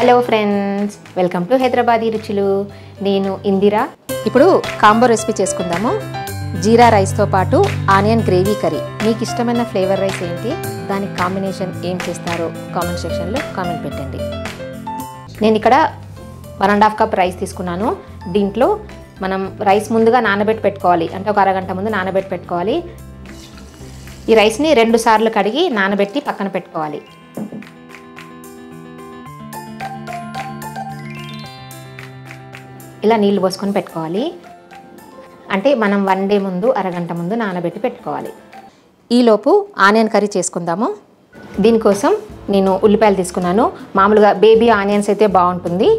Hello friends, welcome to Hyderabadi రుచులు. నేను ఇందిరా. ఇప్పుడు కాంబో రెసిపీ చేసుకుందాము. జీరా రైస్తో పాటు ఆనియన్ గ్రేవీ కర్రీ. మీకు ఇష్టమైన ఫ్లేవర్ రైస్ ఏంటి, దానికి కాంబినేషన్ ఏం చేస్తారో కామెంట్ సెక్షన్లో కామెంట్ పెట్టండి. నేను ఇక్కడ 1.5 కప్ రైస్ తీసుకున్నాను. దీంట్లో మనం రైస్ ముందుగా నానబెట్టి పెట్టుకోవాలి, అంటే ఒక అరగంట ముందు నానబెట్టి పెట్టుకోవాలి. ఈ రైస్ని 2 సార్లు కడిగి నానబెట్టి పక్కన పెట్టుకోవాలి. ఇలా నీళ్ళు పోసుకొని పెట్టుకోవాలి, అంటే మనం 1 డే ముందు అరగంట ముందు నానబెట్టి పెట్టుకోవాలి. ఈలోపు ఆనియన్ కర్రీ చేసుకుందాము. దీనికోసం నేను ఉల్లిపాయలు తీసుకున్నాను. మామూలుగా బేబీ ఆనియన్స్ అయితే బాగుంటుంది,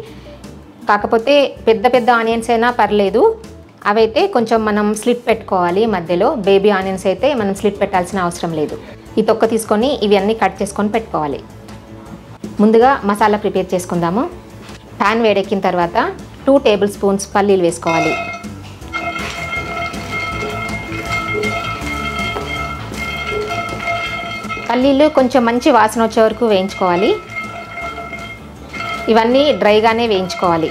కాకపోతే పెద్ద ఆనియన్స్ అయినా పర్లేదు. అవైతే కొంచెం మనం స్లిట్ పెట్టుకోవాలి మధ్యలో. బేబీ ఆనియన్స్ అయితే మనం స్లిట్ పెట్టాల్సిన అవసరం లేదు. ఈ తొక్క తీసుకొని ఇవన్నీ కట్ చేసుకొని పెట్టుకోవాలి. ముందుగా మసాలా ప్రిపేర్ చేసుకుందాము. ప్యాన్ వేడెక్కిన తర్వాత 2 టేబుల్ స్పూన్స్ పల్లీలు వేసుకోవాలి. పల్లీలు కొంచెం మంచి వాసన వచ్చే వరకు వేయించుకోవాలి. ఇవన్నీ డ్రైగానే వేయించుకోవాలి.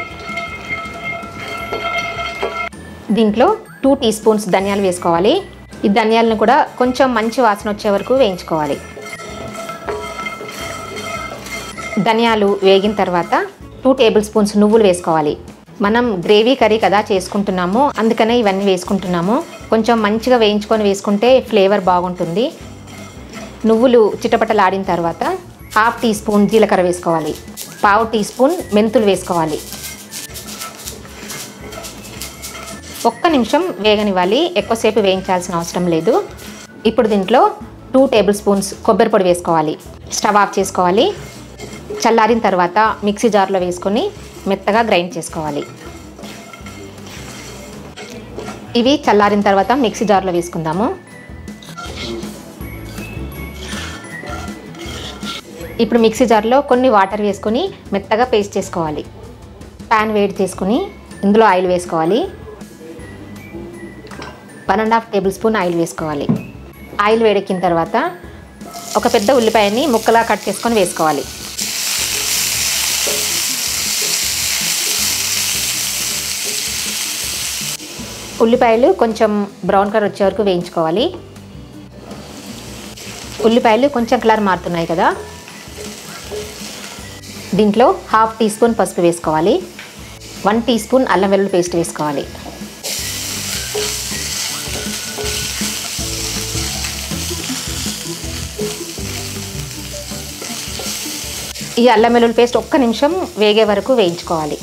దీంట్లో 2 టీ స్పూన్స్ ధనియాలు వేసుకోవాలి. ఈ ధనియాలను కూడా కొంచెం మంచి వాసన వచ్చే వరకు వేయించుకోవాలి. ధనియాలు వేగిన తర్వాత 2 టేబుల్ స్పూన్స్ నువ్వులు వేసుకోవాలి. మనం గ్రేవీ కర్రీ కదా చేసుకుంటున్నాము, అందుకనే ఇవన్నీ వేసుకుంటున్నాము. కొంచెం మంచిగా వేయించుకొని వేసుకుంటే ఫ్లేవర్ బాగుంటుంది. నువ్వులు చిటపటలాడిన తర్వాత 1/2 టీ స్పూన్ జీలకర్ర వేసుకోవాలి. 1/2 టీ స్పూన్ మెంతులు వేసుకోవాలి. 1 నిమిషం వేగనివ్వాలి, ఎక్కువసేపు వేయించాల్సిన అవసరం లేదు. ఇప్పుడు దీంట్లో 2 టేబుల్ స్పూన్స్ కొబ్బరి పొడి వేసుకోవాలి. స్టవ్ ఆఫ్ చేసుకోవాలి. చల్లారిన తర్వాత మిక్సీ జార్లో వేసుకొని మెత్తగా గ్రైండ్ చేసుకోవాలి. ఇవి చల్లారిన తర్వాత మిక్సీ జార్లో వేసుకుందాము. ఇప్పుడు మిక్సీ జార్లో కొన్ని వాటర్ వేసుకొని మెత్తగా పేస్ట్ చేసుకోవాలి. ప్యాన్ వేడి చేసుకొని ఇందులో ఆయిల్ వేసుకోవాలి. 1.5 టేబుల్ స్పూన్ ఆయిల్ వేసుకోవాలి. ఆయిల్ వేడెక్కిన తర్వాత ఒక పెద్ద ఉల్లిపాయని ముక్కలా కట్ చేసుకొని వేసుకోవాలి. ఉల్లిపాయలు కొంచెం బ్రౌన్ కలర్ వచ్చే వరకు వేయించుకోవాలి. ఉల్లిపాయలు కొంచెం కలర్ మారుతున్నాయి కదా, దీంట్లో 1/2 టీ స్పూన్ పసుపు వేసుకోవాలి. 1 టీ స్పూన్ అల్లం వెల్లుల్లి పేస్ట్ వేసుకోవాలి. ఈ అల్లం వెల్లుల్లి పేస్ట్ 1 నిమిషం వేగే వరకు వేయించుకోవాలి.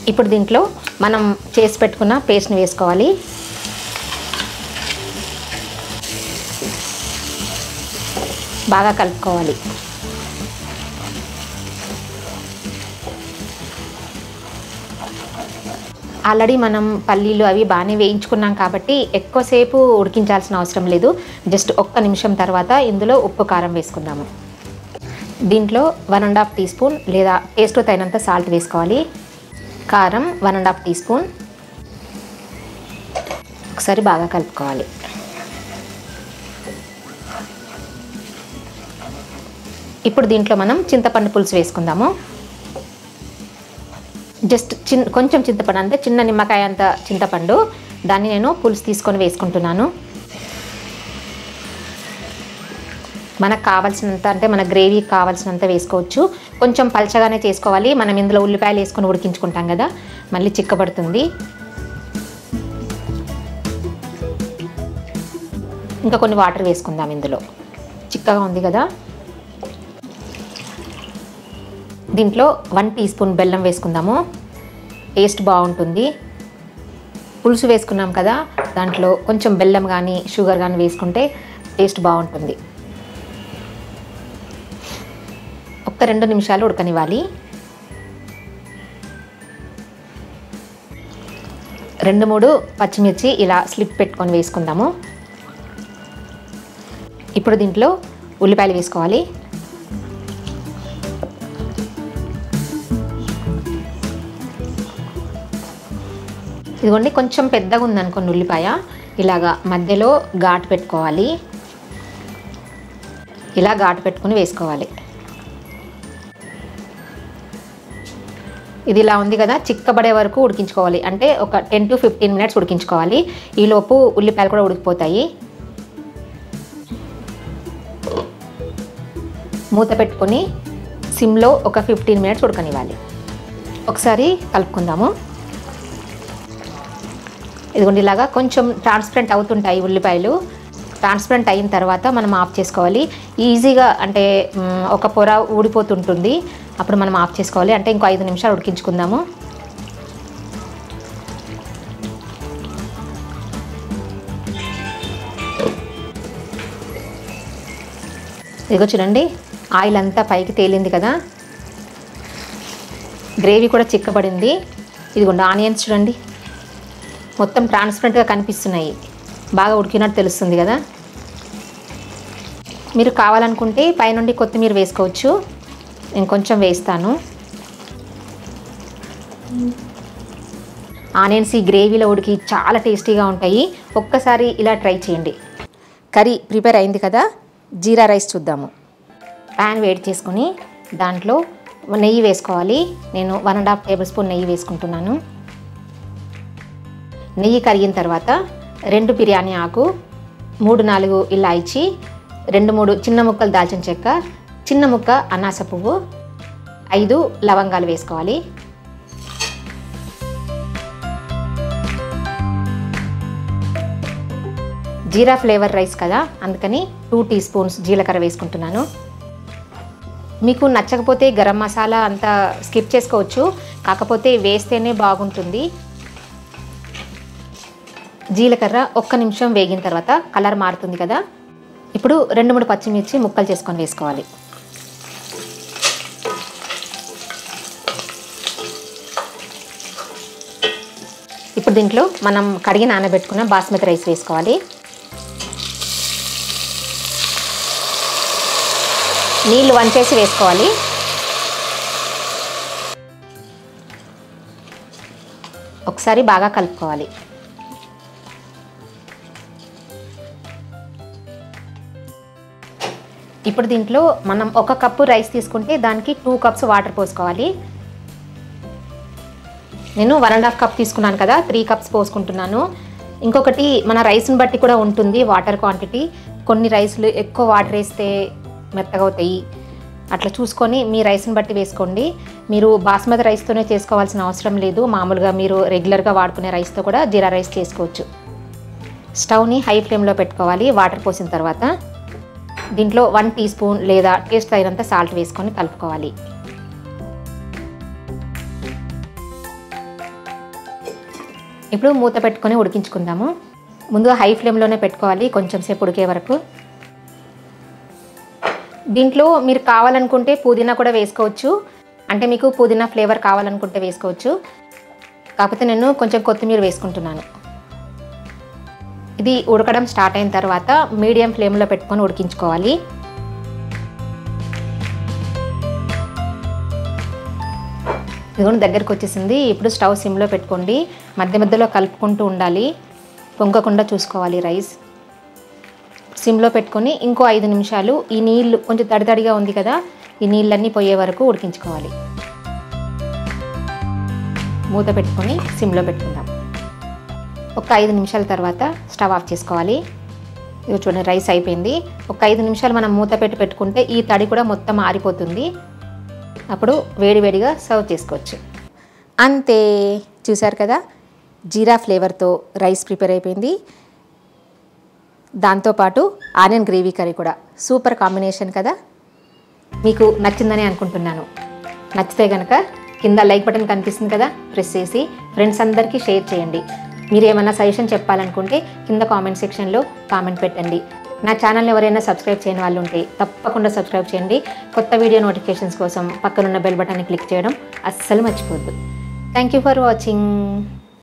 ఇప్పుడు దీంట్లో మనం చేసి పెట్టుకున్న పేస్ట్ని వేసుకోవాలి. బాగా కలుపుకోవాలి. ఆల్రెడీ మనం పల్లీలు అవి బాగానే వేయించుకున్నాం కాబట్టి ఎక్కువసేపు ఉడికించాల్సిన అవసరం లేదు. జస్ట్ 1 నిమిషం తర్వాత ఇందులో ఉప్పు కారం వేసుకుందాము. దీంట్లో 1.5 టీ స్పూన్ లేదా టేస్ట్తో తగినంత సాల్ట్ వేసుకోవాలి. కారం 1.5 టీ స్పూన్. ఒకసారి బాగా కలుపుకోవాలి. ఇప్పుడు దీంట్లో మనం చింతపండు పులుసు వేసుకుందాము. జస్ట్ కొంచెం చింతపండు, అంటే చిన్న నిమ్మకాయ అంత చింతపండు, దాన్ని నేను పులుసు తీసుకొని వేసుకుంటున్నాను. మనకు కావాల్సినంత, అంటే మన గ్రేవీకి కావాల్సినంత వేసుకోవచ్చు. కొంచెం పల్చగానే చేసుకోవాలి, మనం ఇందులో ఉల్లిపాయలు వేసుకొని ఉడికించుకుంటాం కదా, మళ్ళీ చిక్కబడుతుంది. ఇంకా కొన్ని వాటర్ వేసుకుందాం. ఇందులో చిక్కగా ఉంది కదా. దీంట్లో 1 టీ స్పూన్ బెల్లం వేసుకుందాము. టేస్ట్ బాగుంటుంది. పులుసు వేసుకున్నాం కదా, దాంట్లో కొంచెం బెల్లం కానీ షుగర్ కానీ వేసుకుంటే టేస్ట్ బాగుంటుంది. 2 నిమిషాలు ఉడకనివ్వాలి. 2-3 పచ్చిమిర్చి ఇలా స్లిప్ పెట్టుకొని వేసుకుందాము. ఇప్పుడు దీంట్లో ఉల్లిపాయలు వేసుకోవాలి. ఇదిగోండి, కొంచెం పెద్దగా ఉందనుకోండి ఉల్లిపాయ, ఇలాగా మధ్యలో ఘాటు పెట్టుకోవాలి. ఇలా ఘాటు పెట్టుకొని వేసుకోవాలి. ఇది ఇలా ఉంది కదా, చిక్కబడే వరకు ఉడికించుకోవాలి. అంటే ఒక 10 to 15 minutes ఉడికించుకోవాలి. ఈలోపు ఉల్లిపాయలు కూడా ఉడికిపోతాయి. మూత పెట్టుకొని సిమ్లో ఒక 15 minutes ఉడకనివ్వాలి. ఒకసారి కలుపుకుందాము. ఇదిగోండి ఇలాగా కొంచెం ట్రాన్స్పరెంట్ అవుతుంటాయి ఉల్లిపాయలు. ట్రాన్స్పరెంట్ అయిన తర్వాత మనం ఆఫ్ చేసుకోవాలి. ఈజీగా అంటే ఒక పొర ఊడిపోతుంటుంది, అప్పుడు మనం ఆఫ్ చేసుకోవాలి. అంటే ఇంకో 5 నిమిషాలు ఉడికించుకుందాము. ఇదిగో చూడండి, ఆయిల్ అంతా పైకి తేలింది కదా, గ్రేవీ కూడా చిక్కబడింది. ఇదిగోండి ఆనియన్స్ చూడండి మొత్తం ట్రాన్స్పరెంట్గా కనిపిస్తున్నాయి, బాగా ఉడికినట్టు తెలుస్తుంది కదా. మీరు కావాలనుకుంటే పైనుండి కొత్తిమీర వేసుకోవచ్చు. నేను కొంచెం వేస్తాను. ఆనియన్స్ ఈ గ్రేవీలో ఉడికి చాలా టేస్టీగా ఉంటాయి. ఒక్కసారి ఇలా ట్రై చేయండి. కర్రీ ప్రిపేర్ అయింది కదా, జీరా రైస్ చూద్దాము. ప్యాన్ వేడి చేసుకొని దాంట్లో నెయ్యి వేసుకోవాలి. నేను 1.5 టేబుల్ స్పూన్ నెయ్యి వేసుకుంటున్నాను. నెయ్యి కరిగిన తర్వాత 2 బిర్యానీ ఆకు, 3-4 ఇలాచీ, 2-3 చిన్న ముక్కలు దాల్చిన చెక్క, చిన్న ముక్క అనాస పువ్వు, 5 లవంగాలు వేసుకోవాలి. జీరా ఫ్లేవర్ రైస్ కదా, అందుకని 2 టీ స్పూన్స్ జీలకర్ర వేసుకుంటున్నాను. మీకు నచ్చకపోతే గరం మసాలా అంతా స్కిప్ చేసుకోవచ్చు, కాకపోతే వేస్తేనే బాగుంటుంది. జీలకర్ర 1 నిమిషం వేగిన తర్వాత కలర్ మారుతుంది కదా, ఇప్పుడు 2-3 పచ్చిమిర్చి ముక్కలు చేసుకొని వేసుకోవాలి. ఇప్పుడు దీంట్లో మనం కడిగి నానబెట్టుకున్న బాస్మతి రైస్ వేసుకోవాలి. నీళ్లు వంచేసి వేసుకోవాలి. ఒకసారి బాగా కలుపుకోవాలి. ఇప్పుడు దీంట్లో మనం 1 కప్పు రైస్ తీసుకుంటే దానికి 2 కప్స్ వాటర్ పోసుకోవాలి. నేను 1.5 కప్ తీసుకున్నాను కదా, 3 కప్స్ పోసుకుంటున్నాను. ఇంకొకటి మన రైస్ని బట్టి కూడా ఉంటుంది వాటర్ క్వాంటిటీ. కొన్ని రైస్లు ఎక్కువ వాటర్ వేస్తే మెత్తగా అవుతాయి, అట్లా చూసుకొని మీ రైస్ని బట్టి వేసుకోండి. మీరు బాస్మతి రైస్తోనే చేసుకోవాల్సిన అవసరం లేదు, మామూలుగా మీరు రెగ్యులర్గా వాడుకునే రైస్తో కూడా జీరా రైస్ చేసుకోవచ్చు. స్టవ్ని హై ఫ్లేమ్లో పెట్టుకోవాలి. వాటర్ పోసిన తర్వాత దీంట్లో 1 టీ స్పూన్ లేదా టేస్ట్ అయినంత సాల్ట్ వేసుకొని కలుపుకోవాలి. ఇప్పుడు మూత పెట్టుకొని ఉడికించుకుందాము. ముందుగా హై ఫ్లేమ్లోనే పెట్టుకోవాలి కొంచెం సేపు ఉడికే వరకు. దీంట్లో మీరు కావాలనుకుంటే పుదీనా కూడా వేసుకోవచ్చు, అంటే మీకు పుదీనా ఫ్లేవర్ కావాలనుకుంటే వేసుకోవచ్చు, కాకపోతే నేను కొంచెం కొత్తిమీర వేసుకుంటున్నాను. ఇది ఉడకడం స్టార్ట్ అయిన తర్వాత మీడియం ఫ్లేమ్లో పెట్టుకొని ఉడికించుకోవాలి. ఇదిగోండి దగ్గరికి వచ్చేసింది. ఇప్పుడు స్టవ్ సిమ్లో పెట్టుకోండి, మధ్య మధ్యలో కలుపుకుంటూ ఉండాలి, పొంగకుండా చూసుకోవాలి రైస్. సిమ్లో పెట్టుకొని ఇంకో 5 నిమిషాలు ఈ నీళ్ళు కొంచెం తడితడిగా ఉంది కదా, ఈ నీళ్ళన్నీ పోయే వరకు ఉడికించుకోవాలి. మూత పెట్టుకొని సిమ్లో పెట్టుకుందాం. ఒక 5 నిమిషాల తర్వాత స్టవ్ ఆఫ్ చేసుకోవాలి. ఇది చూడండి రైస్ అయిపోయింది. ఒక 5 నిమిషాలు మనం మూత పెట్టుకుంటే ఈ తడి కూడా మొత్తం ఆరిపోతుంది. అప్పుడు వేడివేడిగా సర్వ్ చేసుకోవచ్చు. అంతే, చూసారు కదా, జీరా ఫ్లేవర్తో రైస్ ప్రిపేర్ అయిపోయింది. దాంతోపాటు ఆనియన్ గ్రేవీ కర్రీ కూడా సూపర్ కాంబినేషన్ కదా. మీకు నచ్చిందని అనుకుంటున్నాను. నచ్చితే కనుక కింద లైక్ బటన్ కనిపిస్తుంది కదా, ప్రెస్ చేసి ఫ్రెండ్స్ అందరికీ షేర్ చేయండి. మీరు ఏమైనా సజెషన్ చెప్పాలనుకుంటే కింద కామెంట్ సెక్షన్లో కామెంట్ పెట్టండి. నా ఛానల్ని ఎవరైనా సబ్స్క్రైబ్ చేయని వాళ్ళు ఉంటే తప్పకుండా సబ్స్క్రైబ్ చేయండి. కొత్త వీడియో నోటిఫికేషన్స్ కోసం పక్కనున్న బెల్ బటన్ని క్లిక్ చేయడం అస్సలు మర్చిపోవద్దు. Thank you for watching.